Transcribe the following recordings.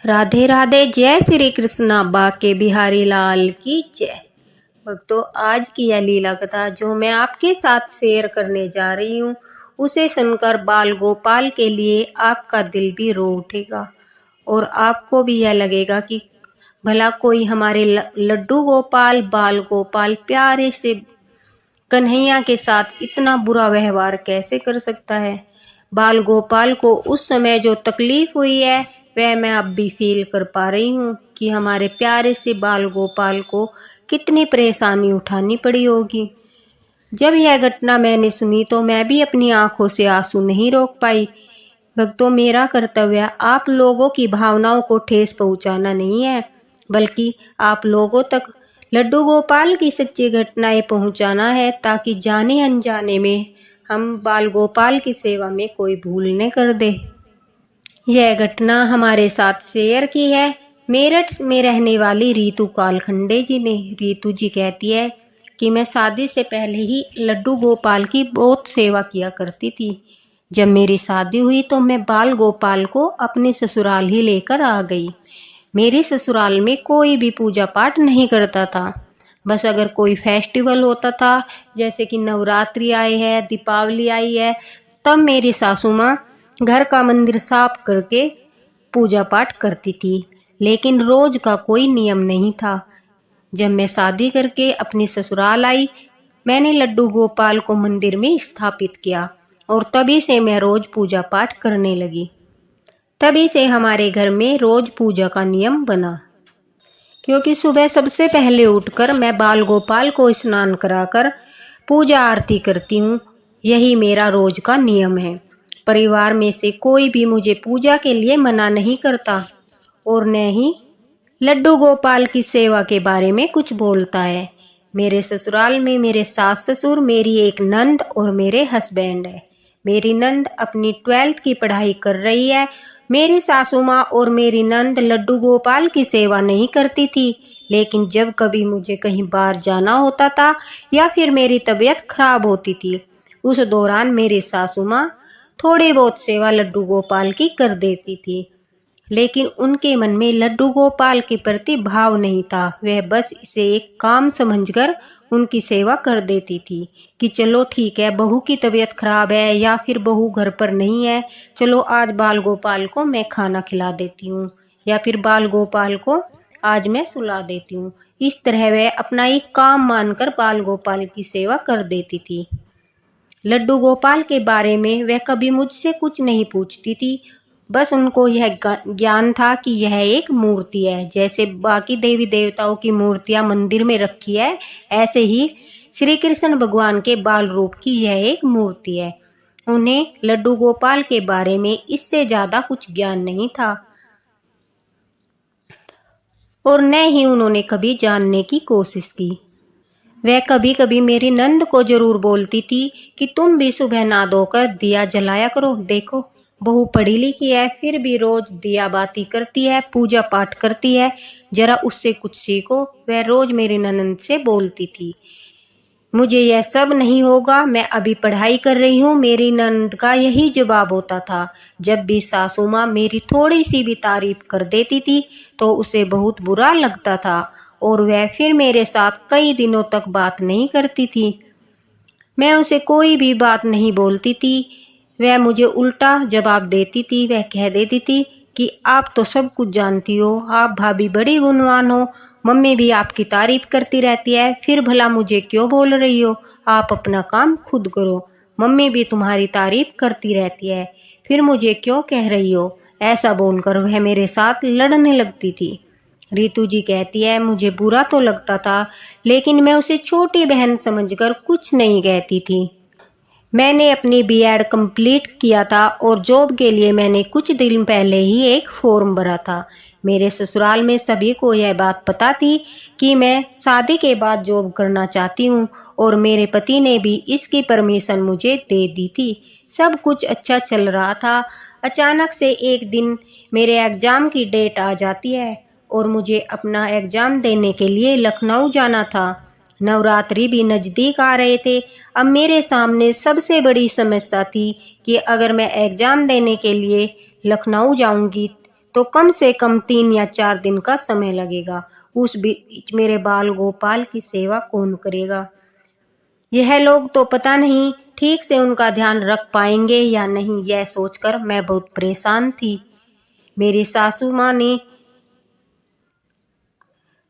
राधे राधे। जय श्री कृष्णा। बाके बिहारी लाल की जय। भक्तों, आज की यह लीला कथा जो मैं आपके साथ शेयर करने जा रही हूँ, उसे सुनकर बाल गोपाल के लिए आपका दिल भी रो उठेगा और आपको भी यह लगेगा कि भला कोई हमारे लड्डू गोपाल, बाल गोपाल, प्यारे से कन्हैया के साथ इतना बुरा व्यवहार कैसे कर सकता है। बाल गोपाल को उस समय जो तकलीफ हुई है वह मैं अब भी फील कर पा रही हूँ कि हमारे प्यारे से बाल गोपाल को कितनी परेशानी उठानी पड़ी होगी। जब यह घटना मैंने सुनी तो मैं भी अपनी आंखों से आंसू नहीं रोक पाई। भक्तों, मेरा कर्तव्य आप लोगों की भावनाओं को ठेस पहुंचाना नहीं है, बल्कि आप लोगों तक लड्डू गोपाल की सच्ची घटनाएं पहुंचाना है, ताकि जाने अनजाने में हम बाल गोपाल की सेवा में कोई भूल न कर दे। यह घटना हमारे साथ शेयर की है मेरठ में रहने वाली रीतू कालखंडे जी ने। रीतू जी कहती है कि मैं शादी से पहले ही लड्डू गोपाल की बहुत सेवा किया करती थी। जब मेरी शादी हुई तो मैं बाल गोपाल को अपने ससुराल ही लेकर आ गई। मेरे ससुराल में कोई भी पूजा पाठ नहीं करता था। बस अगर कोई फेस्टिवल होता था, जैसे कि नवरात्रि आए है, दीपावली आई है, तब मेरी सासू माँ घर का मंदिर साफ करके पूजा पाठ करती थी, लेकिन रोज का कोई नियम नहीं था। जब मैं शादी करके अपनी ससुराल आई, मैंने लड्डू गोपाल को मंदिर में स्थापित किया और तभी से मैं रोज पूजा पाठ करने लगी। तभी से हमारे घर में रोज पूजा का नियम बना, क्योंकि सुबह सबसे पहले उठकर मैं बाल गोपाल को स्नान कराकर पूजा आरती करती हूँ। यही मेरा रोज का नियम है। परिवार में से कोई भी मुझे पूजा के लिए मना नहीं करता और न ही लड्डू गोपाल की सेवा के बारे में कुछ बोलता है। मेरे ससुराल में मेरे सास ससुर, मेरी एक नंद और मेरे हस्बैंड है। मेरी नंद अपनी 12th की पढ़ाई कर रही है। मेरी सासू माँ और मेरी नंद लड्डू गोपाल की सेवा नहीं करती थी, लेकिन जब कभी मुझे कहीं बाहर जाना होता था या फिर मेरी तबीयत खराब होती थी, उस दौरान मेरी सासू माँ थोड़ी बहुत सेवा लड्डू गोपाल की कर देती थी, लेकिन उनके मन में लड्डू गोपाल के प्रति भाव नहीं था। वह बस इसे एक काम समझकर उनकी सेवा कर देती थी कि चलो ठीक है, बहू की तबीयत खराब है या फिर बहू घर पर नहीं है, चलो आज बाल गोपाल को मैं खाना खिला देती हूँ या फिर बाल गोपाल को आज मैं सुला देती हूँ। इस तरह वह अपना एक काम मानकर बाल गोपाल की सेवा कर देती थी। लड्डू गोपाल के बारे में वह कभी मुझसे कुछ नहीं पूछती थी। बस उनको यह ज्ञान था कि यह एक मूर्ति है। जैसे बाकी देवी देवताओं की मूर्तियां मंदिर में रखी है, ऐसे ही श्री कृष्ण भगवान के बाल रूप की यह एक मूर्ति है। उन्हें लड्डू गोपाल के बारे में इससे ज्यादा कुछ ज्ञान नहीं था और न ही उन्होंने कभी जानने की कोशिश की। वह कभी कभी मेरी नंद को जरूर बोलती थी कि तुम भी सुबह नहा धोकर दिया जलाया करो। देखो, बहू पढ़ी लिखी है, फिर भी रोज दिया बाती करती है, पूजा पाठ करती है, जरा उससे कुछ सीखो। वह रोज मेरी ननंद से बोलती थी। मुझे यह सब नहीं होगा, मैं अभी पढ़ाई कर रही हूँ। मेरी ननंद का यही जवाब होता था। जब भी सासू माँ मेरी थोड़ी सी भी तारीफ कर देती थी तो उसे बहुत बुरा लगता था और वह फिर मेरे साथ कई दिनों तक बात नहीं करती थी। मैं उसे कोई भी बात नहीं बोलती थी। वह मुझे उल्टा जवाब देती थी। वह कह देती थी कि आप तो सब कुछ जानती हो, आप भाभी बड़ी गुणवान हो, मम्मी भी आपकी तारीफ करती रहती है, फिर भला मुझे क्यों बोल रही हो? आप अपना काम खुद करो, मम्मी भी तुम्हारी तारीफ करती रहती है, फिर मुझे क्यों कह रही हो? ऐसा बोलकर वह मेरे साथ लड़ने लगती थी। रीतू जी कहती है, मुझे बुरा तो लगता था, लेकिन मैं उसे छोटी बहन समझकर कुछ नहीं कहती थी। मैंने अपनी बीएड कंप्लीट किया था और जॉब के लिए मैंने कुछ दिन पहले ही एक फॉर्म भरा था। मेरे ससुराल में सभी को यह बात पता थी कि मैं शादी के बाद जॉब करना चाहती हूँ और मेरे पति ने भी इसकी परमिशन मुझे दे दी थी। सब कुछ अच्छा चल रहा था। अचानक से एक दिन मेरे एग्ज़ाम की डेट आ जाती है और मुझे अपना एग्ज़ाम देने के लिए लखनऊ जाना था। नवरात्रि भी नज़दीक आ रहे थे। अब मेरे सामने सबसे बड़ी समस्या थी कि अगर मैं एग्ज़ाम देने के लिए लखनऊ जाऊंगी तो कम से कम 3 या 4 दिन का समय लगेगा। उस बीच मेरे बाल गोपाल की सेवा कौन करेगा? यह लोग तो पता नहीं ठीक से उनका ध्यान रख पाएंगे या नहीं, यह सोचकर मैं बहुत परेशान थी। मेरी सासू माँ ने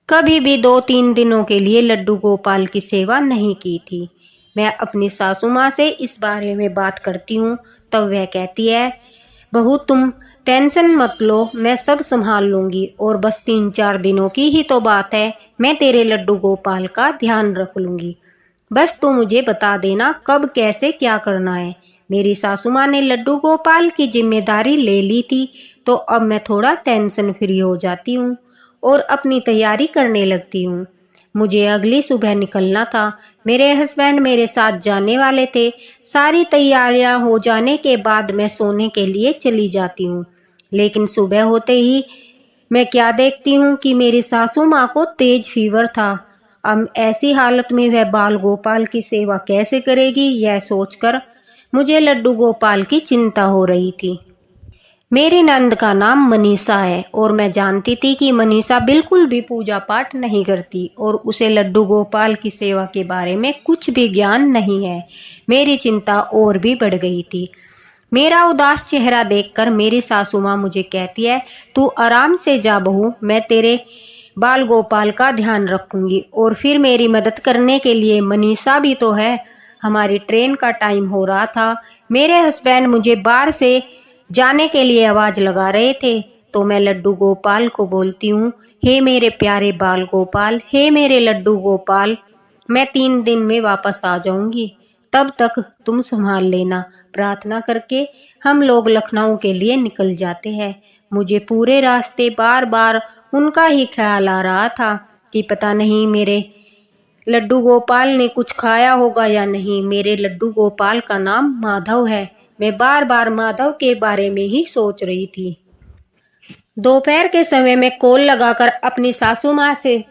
कभी भी 2-3 दिनों के लिए लड्डू गोपाल की सेवा नहीं की थी। मैं अपनी सासू माँ से इस बारे में बात करती हूँ, तब वह कहती है, बहू तुम टेंशन मत लो, मैं सब संभाल लूंगी और बस 3-4 दिनों की ही तो बात है, मैं तेरे लड्डू गोपाल का ध्यान रख लूंगी। बस तू मुझे बता देना कब कैसे क्या करना है। मेरी सासू माँ ने लड्डू गोपाल की जिम्मेदारी ले ली थी, तो अब मैं थोड़ा टेंशन फ्री हो जाती हूँ और अपनी तैयारी करने लगती हूँ। मुझे अगली सुबह निकलना था। मेरे हस्बैंड मेरे साथ जाने वाले थे। सारी तैयारियां हो जाने के बाद मैं सोने के लिए चली जाती हूँ, लेकिन सुबह होते ही मैं क्या देखती हूँ कि मेरी सासू माँ को तेज फीवर था। अब ऐसी हालत में वह बाल गोपाल की सेवा कैसे करेगी, यह सोचकर मुझे लड्डू गोपाल की चिंता हो रही थी। मेरी नंद का नाम मनीषा है और मैं जानती थी कि मनीषा बिल्कुल भी पूजा पाठ नहीं करती और उसे लड्डू गोपाल की सेवा के बारे में कुछ भी ज्ञान नहीं है। मेरी चिंता और भी बढ़ गई थी। मेरा उदास चेहरा देखकर मेरी सासू माँ मुझे कहती है, तू आराम से जा बहू, मैं तेरे बाल गोपाल का ध्यान रखूंगी और फिर मेरी मदद करने के लिए मनीषा भी तो है। हमारी ट्रेन का टाइम हो रहा था। मेरे हस्बैंड मुझे बाहर से जाने के लिए आवाज लगा रहे थे, तो मैं लड्डू गोपाल को बोलती हूँ, हे मेरे प्यारे बाल गोपाल, हे मेरे लड्डू गोपाल, मैं 3 दिन में वापस आ जाऊंगी, तब तक तुम संभाल लेना। प्रार्थना करके हम लोग लखनऊ के लिए निकल जाते हैं। मुझे पूरे रास्ते बार बार उनका ही ख्याल आ रहा था कि पता नहीं मेरे लड्डू गोपाल ने कुछ खाया होगा या नहीं। मेरे लड्डू गोपाल का नाम माधव है। मैं बार बार माधव के बारे में ही सोच रही थी। दोपहर के समय में कॉल लगाकर अपनी सासू माँ से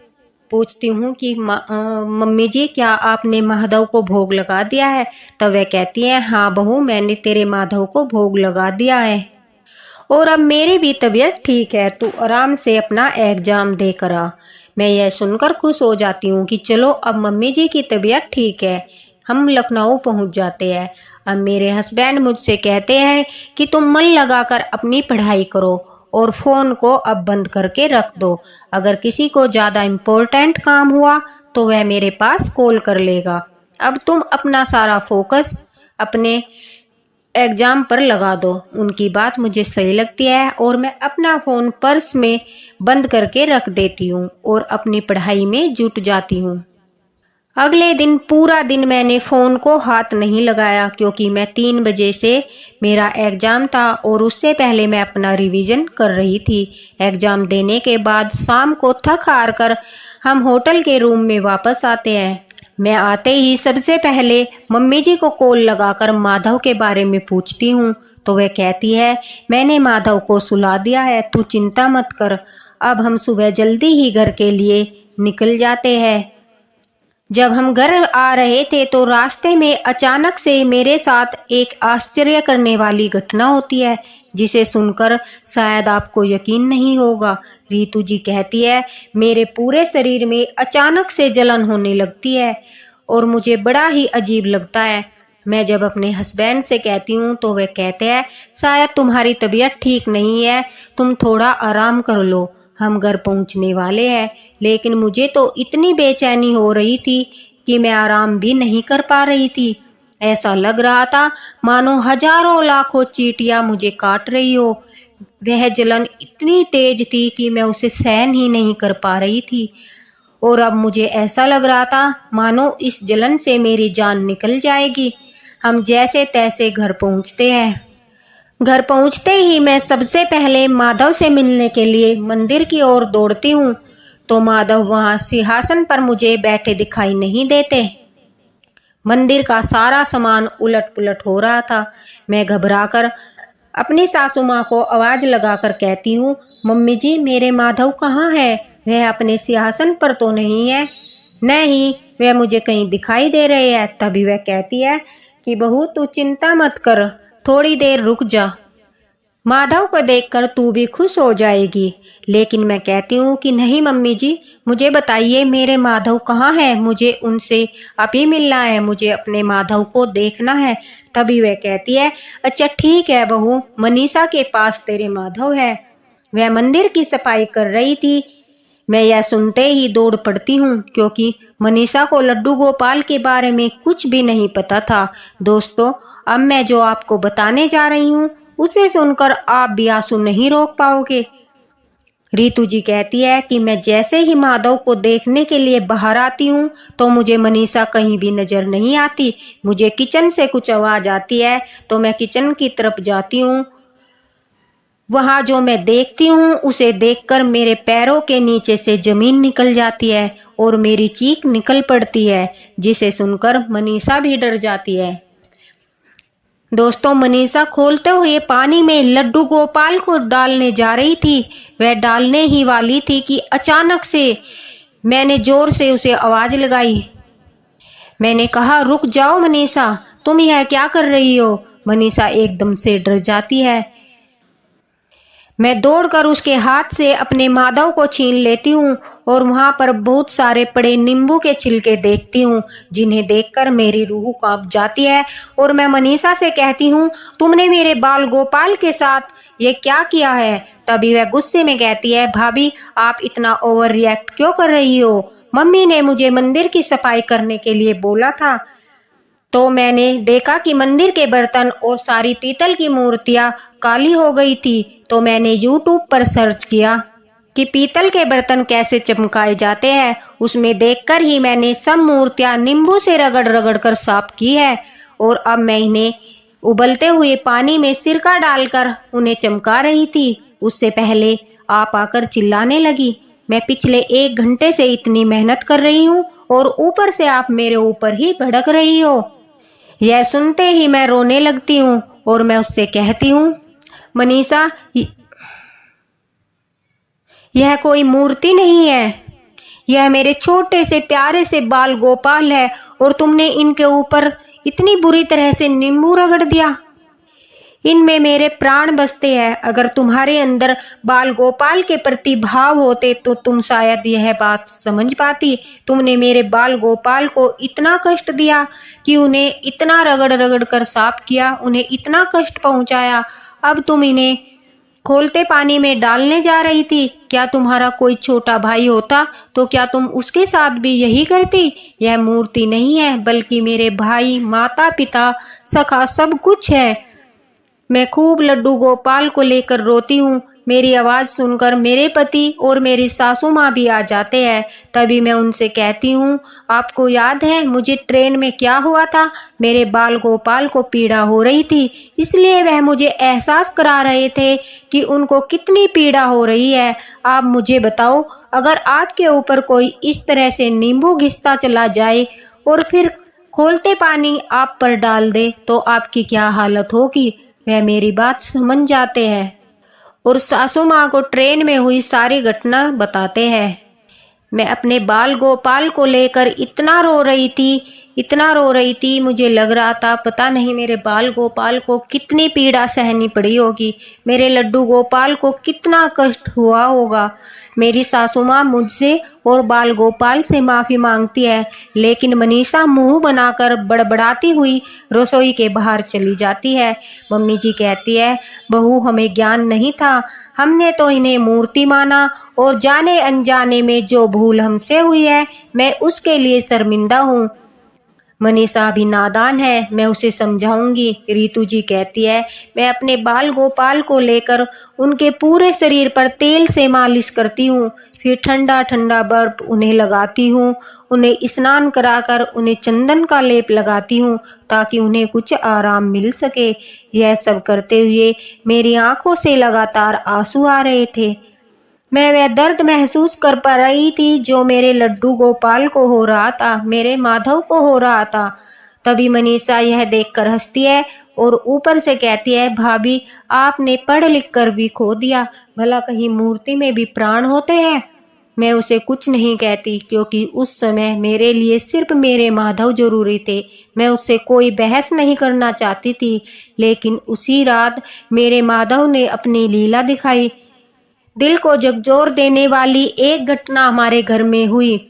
पूछती हूँ कि मम्मी जी, क्या आपने माधव को भोग लगा दिया है? तब वह कहती है, हाँ बहू, मैंने तेरे माधव को भोग लगा दिया है और अब मेरी भी तबीयत ठीक है, तू आराम से अपना एग्जाम दे कर आ। मैं यह सुनकर खुश हो जाती हूँ कि चलो अब मम्मी जी की तबीयत ठीक है। हम लखनऊ पहुँच जाते हैं। अब मेरे हस्बैंड मुझसे कहते हैं कि तुम मन लगाकर अपनी पढ़ाई करो और फ़ोन को अब बंद करके रख दो। अगर किसी को ज़्यादा इम्पोर्टेंट काम हुआ तो वह मेरे पास कॉल कर लेगा। अब तुम अपना सारा फोकस अपने एग्जाम पर लगा दो। उनकी बात मुझे सही लगती है और मैं अपना फ़ोन पर्स में बंद करके रख देती हूँ और अपनी पढ़ाई में जुट जाती हूँ। अगले दिन पूरा दिन मैंने फ़ोन को हाथ नहीं लगाया, क्योंकि मैं 3 बजे से मेरा एग्ज़ाम था और उससे पहले मैं अपना रिवीजन कर रही थी। एग्ज़ाम देने के बाद शाम को थक हार कर हम होटल के रूम में वापस आते हैं। मैं आते ही सबसे पहले मम्मी जी को कॉल लगाकर माधव के बारे में पूछती हूँ, तो वह कहती है, मैंने माधव को सुला दिया है, तू चिंता मत कर। अब हम सुबह जल्दी ही घर के लिए निकल जाते हैं। जब हम घर आ रहे थे तो रास्ते में अचानक से मेरे साथ एक आश्चर्य करने वाली घटना होती है, जिसे सुनकर शायद आपको यकीन नहीं होगा। रीतू जी कहती है, मेरे पूरे शरीर में अचानक से जलन होने लगती है और मुझे बड़ा ही अजीब लगता है। मैं जब अपने हस्बैंड से कहती हूँ तो वे कहते हैं, शायद तुम्हारी तबीयत ठीक नहीं है, तुम थोड़ा आराम कर लो, हम घर पहुंचने वाले हैं। लेकिन मुझे तो इतनी बेचैनी हो रही थी कि मैं आराम भी नहीं कर पा रही थी। ऐसा लग रहा था मानो हजारों लाखों चींटियां मुझे काट रही हो। वह जलन इतनी तेज थी कि मैं उसे सहन ही नहीं कर पा रही थी और अब मुझे ऐसा लग रहा था मानो इस जलन से मेरी जान निकल जाएगी। हम जैसे तैसे घर पहुंचते हैं। घर पहुंचते ही मैं सबसे पहले माधव से मिलने के लिए मंदिर की ओर दौड़ती हूँ, तो माधव वहां सिंहासन पर मुझे बैठे दिखाई नहीं देते। मंदिर का सारा सामान उलट पुलट हो रहा था। मैं घबराकर अपनी सासू माँ को आवाज लगाकर कहती हूँ, मम्मी जी, मेरे माधव कहाँ है? वह अपने सिंहासन पर तो नहीं है। नहीं, वह मुझे कहीं दिखाई दे रहे हैं। तभी वह कहती है कि बहू, तू चिंता मत कर, थोड़ी देर रुक जा। माधव को देखकर तू भी खुश हो जाएगी। लेकिन मैं कहती हूँ कि नहीं मम्मी जी, मुझे बताइए मेरे माधव कहाँ है, मुझे उनसे अभी मिलना है, मुझे अपने माधव को देखना है। तभी वह कहती है, अच्छा ठीक है बहू, मनीषा के पास तेरे माधव है। वह मंदिर की सफाई कर रही थी। मैं यह सुनते ही दौड़ पड़ती हूँ, क्योंकि मनीषा को लड्डू गोपाल के बारे में कुछ भी नहीं पता था। दोस्तों, अब मैं जो आपको बताने जा रही हूँ उसे सुनकर आप भी आंसू नहीं रोक पाओगे। रीतू जी कहती है कि मैं जैसे ही माधव को देखने के लिए बाहर आती हूँ तो मुझे मनीषा कहीं भी नजर नहीं आती। मुझे किचन से कुछ आवाज आती है तो मैं किचन की तरफ जाती हूँ। वहां जो मैं देखती हूँ उसे देखकर मेरे पैरों के नीचे से जमीन निकल जाती है और मेरी चीख निकल पड़ती है, जिसे सुनकर मनीषा भी डर जाती है। दोस्तों, मनीषा खोलते हुए पानी में लड्डू गोपाल को डालने जा रही थी। वह डालने ही वाली थी कि अचानक से मैंने जोर से उसे आवाज लगाई। मैंने कहा, रुक जाओ मनीषा, तुम यह क्या कर रही हो। मनीषा एकदम से डर जाती है। मैं दौड़कर उसके हाथ से अपने माधव को छीन लेती हूँ और वहां पर बहुत सारे पड़े नींबू के छिलके देखती हूँ, जिन्हें देखकर मेरी रूह कांप जाती है। और मैं मनीषा से कहती हूँ, तुमने मेरे बाल गोपाल के साथ ये क्या किया है। तभी वह गुस्से में कहती है, भाभी आप इतना ओवर रिएक्ट क्यों कर रही हो। मम्मी ने मुझे मंदिर की सफाई करने के लिए बोला था, तो मैंने देखा कि मंदिर के बर्तन और सारी पीतल की मूर्तियां काली हो गई थी। तो मैंने यूट्यूब पर सर्च किया कि पीतल के बर्तन कैसे चमकाए जाते हैं। उसमें देखकर ही मैंने सब मूर्तियां नींबू से रगड़ रगड़ कर साफ की है और अब मैं इन्हें उबलते हुए पानी में सिरका डालकर उन्हें चमका रही थी। उससे पहले आप आकर चिल्लाने लगी। मैं पिछले 1 घंटे से इतनी मेहनत कर रही हूँ और ऊपर से आप मेरे ऊपर ही भड़क रही हो। यह सुनते ही मैं रोने लगती हूँ और मैं उससे कहती हूँ, मनीषा यह कोई मूर्ति नहीं है, यह मेरे छोटे से प्यारे से बाल गोपाल है और तुमने इनके ऊपर इतनी बुरी तरह से नींबू रगड़ दिया। इनमें मेरे प्राण बसते हैं। अगर तुम्हारे अंदर बाल गोपाल के प्रति भाव होते तो तुम शायद यह बात समझ पाती। तुमने मेरे बाल गोपाल को इतना कष्ट दिया कि उन्हें इतना रगड़ रगड़ कर साफ किया, उन्हें इतना कष्ट पहुंचाया। अब तुम इन्हें खोलते पानी में डालने जा रही थी। क्या तुम्हारा कोई छोटा भाई होता तो क्या तुम उसके साथ भी यही करती। यह मूर्ति नहीं है, बल्कि मेरे भाई, माता पिता, सखा सब कुछ है। मैं खूब लड्डू गोपाल को लेकर रोती हूँ। मेरी आवाज सुनकर मेरे पति और मेरी सासू माँ भी आ जाते हैं। तभी मैं उनसे कहती हूँ, आपको याद है मुझे ट्रेन में क्या हुआ था। मेरे बाल गोपाल को पीड़ा हो रही थी, इसलिए वह मुझे एहसास करा रहे थे कि उनको कितनी पीड़ा हो रही है। आप मुझे बताओ, अगर आपके ऊपर कोई इस तरह से नींबू घिसता चला जाए और फिर खोलते पानी आप पर डाल दे तो आपकी क्या हालत होगी। वह मेरी बात समझ जाते हैं और सासू माँ को ट्रेन में हुई सारी घटना बताते हैं। मैं अपने बाल गोपाल को लेकर इतना रो रही थी, इतना रो रही थी, मुझे लग रहा था पता नहीं मेरे बाल गोपाल को कितनी पीड़ा सहनी पड़ी होगी, मेरे लड्डू गोपाल को कितना कष्ट हुआ होगा। मेरी सासू माँ मुझसे और बाल गोपाल से माफ़ी मांगती है, लेकिन मनीषा मुंह बनाकर बड़बड़ाती हुई रसोई के बाहर चली जाती है। मम्मी जी कहती है, बहू हमें ज्ञान नहीं था, हमने तो इन्हें मूर्ति माना और जाने अनजाने में जो भूल हमसे हुई है मैं उसके लिए शर्मिंदा हूँ। मनीषा अभी नादान है, मैं उसे समझाऊंगी। रीतू जी कहती है, मैं अपने बाल गोपाल को लेकर उनके पूरे शरीर पर तेल से मालिश करती हूँ, फिर ठंडा ठंडा बर्फ उन्हें लगाती हूँ, उन्हें स्नान कराकर उन्हें चंदन का लेप लगाती हूँ ताकि उन्हें कुछ आराम मिल सके। यह सब करते हुए मेरी आंखों से लगातार आंसू आ रहे थे। मैं वह दर्द महसूस कर पा रही थी जो मेरे लड्डू गोपाल को हो रहा था, मेरे माधव को हो रहा था। तभी मनीषा यह देखकर हंसती है और ऊपर से कहती है, भाभी आपने पढ़ लिख कर भी खो दिया, भला कहीं मूर्ति में भी प्राण होते हैं। मैं उसे कुछ नहीं कहती, क्योंकि उस समय मेरे लिए सिर्फ मेरे माधव जरूरी थे। मैं उससे कोई बहस नहीं करना चाहती थी, लेकिन उसी रात मेरे माधव ने अपनी लीला दिखाई। दिल को झकझोर देने वाली एक घटना हमारे घर में हुई।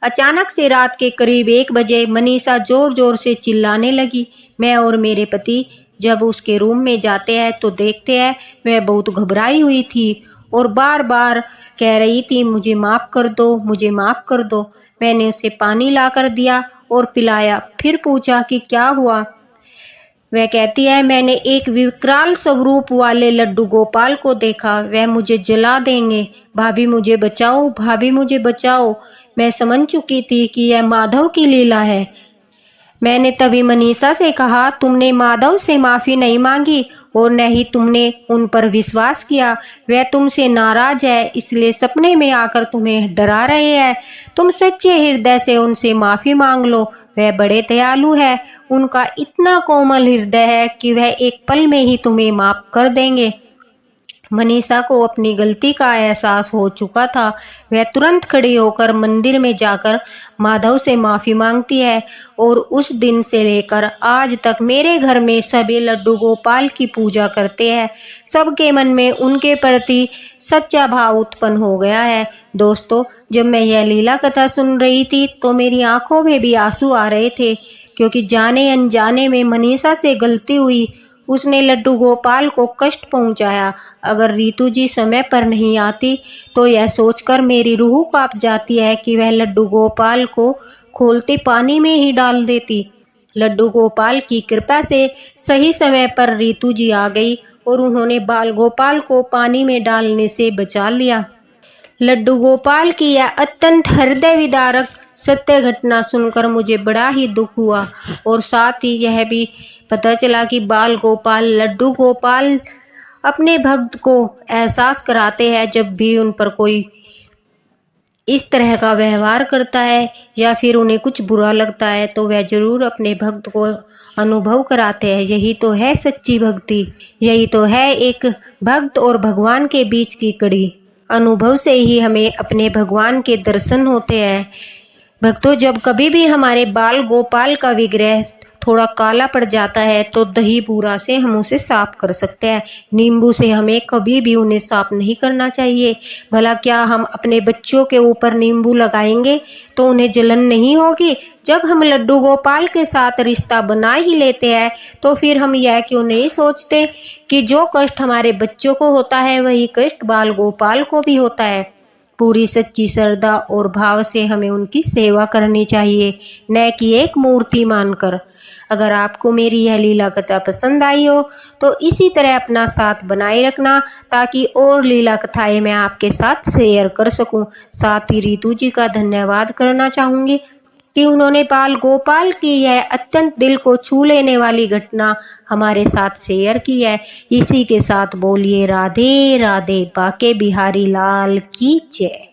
अचानक से रात के करीब 1 बजे मनीषा जोर जोर से चिल्लाने लगी। मैं और मेरे पति जब उसके रूम में जाते हैं तो देखते हैं वह बहुत घबराई हुई थी और बार बार कह रही थी, मुझे माफ़ कर दो, मुझे माफ़ कर दो। मैंने उसे पानी ला कर दिया और पिलाया। फिर पूछा कि क्या हुआ। वह कहती है, मैंने एक विकराल स्वरूप वाले लड्डू गोपाल को देखा, वह मुझे जला देंगे। भाभी मुझे बचाओ, भाभी मुझे बचाओ। मैं समझ चुकी थी कि यह माधव की लीला है। मैंने तभी मनीषा से कहा, तुमने माधव से माफ़ी नहीं मांगी और न ही तुमने उन पर विश्वास किया। वह तुमसे नाराज है, इसलिए सपने में आकर तुम्हें डरा रहे हैं। तुम सच्चे हृदय से उनसे माफ़ी मांग लो। वह बड़े दयालु है, उनका इतना कोमल हृदय है कि वह एक पल में ही तुम्हें माफ़ कर देंगे। मनीषा को अपनी गलती का एहसास हो चुका था। वह तुरंत खड़ी होकर मंदिर में जाकर माधव से माफ़ी मांगती है और उस दिन से लेकर आज तक मेरे घर में सभी लड्डू गोपाल की पूजा करते हैं। सबके मन में उनके प्रति सच्चा भाव उत्पन्न हो गया है। दोस्तों, जब मैं यह लीला कथा सुन रही थी तो मेरी आंखों में भी आंसू आ रहे थे, क्योंकि जाने अनजाने में मनीषा से गलती हुई। उसने लड्डू गोपाल को कष्ट पहुंचाया। अगर रीतू जी समय पर नहीं आती तो यह सोचकर मेरी रूह कांप जाती है कि वह लड्डू गोपाल को खोलते पानी में ही डाल देती। लड्डू गोपाल की कृपा से सही समय पर रीतू जी आ गई और उन्होंने बाल गोपाल को पानी में डालने से बचा लिया। लड्डू गोपाल की यह अत्यंत हृदय विदारक सत्य घटना सुनकर मुझे बड़ा ही दुख हुआ और साथ ही यह भी पता चला कि बाल गोपाल लड्डू गोपाल अपने भक्त को एहसास कराते हैं जब भी उन पर कोई इस तरह का व्यवहार करता है या फिर उन्हें कुछ बुरा लगता है तो वह जरूर अपने भक्त को अनुभव कराते हैं। यही तो है सच्ची भक्ति, यही तो है एक भक्त और भगवान के बीच की कड़ी। अनुभव से ही हमें अपने भगवान के दर्शन होते हैं। भक्तों, जब कभी भी हमारे बाल गोपाल का विग्रह थोड़ा काला पड़ जाता है तो दही बूरा से हम उसे साफ कर सकते हैं। नींबू से हमें कभी भी उन्हें साफ नहीं करना चाहिए। भला क्या हम अपने बच्चों के ऊपर नींबू लगाएंगे तो उन्हें जलन नहीं होगी? जब हम लड्डू गोपाल के साथ रिश्ता बना ही लेते हैं तो फिर हम यह क्यों नहीं सोचते कि जो कष्ट हमारे बच्चों को होता है वही कष्ट बाल गोपाल को भी होता है। पूरी सच्ची श्रद्धा और भाव से हमें उनकी सेवा करनी चाहिए, न कि एक मूर्ति मानकर। अगर आपको मेरी यह लीला कथा पसंद आई हो तो इसी तरह अपना साथ बनाए रखना, ताकि और लीला कथाएं मैं आपके साथ शेयर कर सकूं। साथ ही रीतू जी का धन्यवाद करना चाहूँगी कि उन्होंने बाल गोपाल की यह अत्यंत दिल को छू लेने वाली घटना हमारे साथ शेयर की है। इसी के साथ बोलिए राधे राधे, बाके बिहारी लाल की जय।